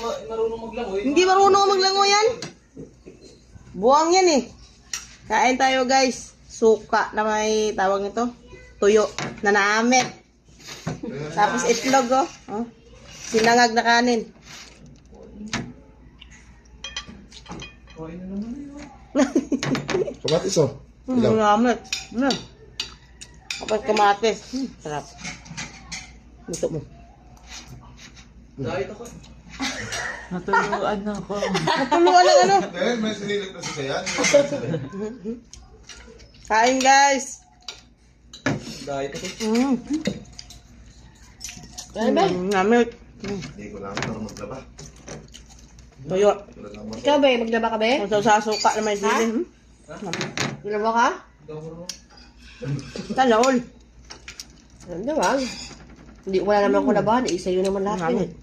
marunong maglangoy. Hindi marunong maglangoy yan. Buwang yan eh. Kain tayo guys. Suka na may tawag nito. Tuyo na naamit. Tapos itlog oh. Oh. Sinangag na kanin. Kain na naman yun. Kamatis oh. Ilaw. Naamit. Kapag kamatis. Sarap. Gusto mo. Diet ako. Natuluan na ako. Napuluan ng ano. Eh, may sinilit na si Sayan. Kain guys. Diet ako. Ano ba? Namit. Hindi ko lang ito maglaba. Tuyo. Ikaw ba, maglaba ka ba? Sa suka na may sili. Maglaba ka? Talaol. Ano ba? Hindi, wala naman ako labahan. Isa yun naman lahat yun eh.